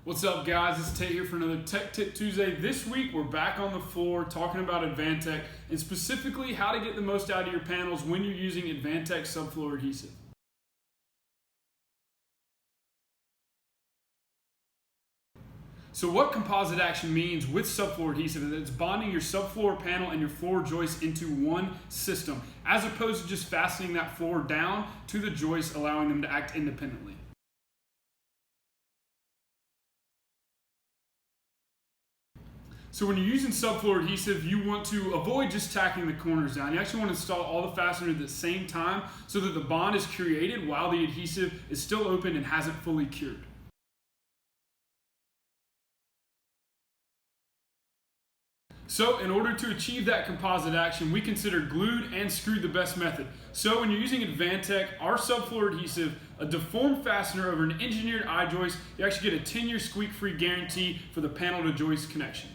What's up, guys? It's Tate here for another Tech Tip Tuesday. This week we're back on the floor talking about AdvanTech and specifically how to get the most out of your panels when you're using AdvanTech subfloor adhesive. So what composite action means with subfloor adhesive is that it's bonding your subfloor panel and your floor joist into one system, as opposed to just fastening that floor down to the joist, allowing them to act independently. So when you're using subfloor adhesive, you want to avoid just tacking the corners down. You actually want to install all the fasteners at the same time so that the bond is created while the adhesive is still open and hasn't fully cured. So in order to achieve that composite action, we consider glued and screwed the best method. So when you're using AdvanTech, our subfloor adhesive, a deformed fastener over an engineered I-joist, you actually get a 10-year squeak-free guarantee for the panel to joist connection.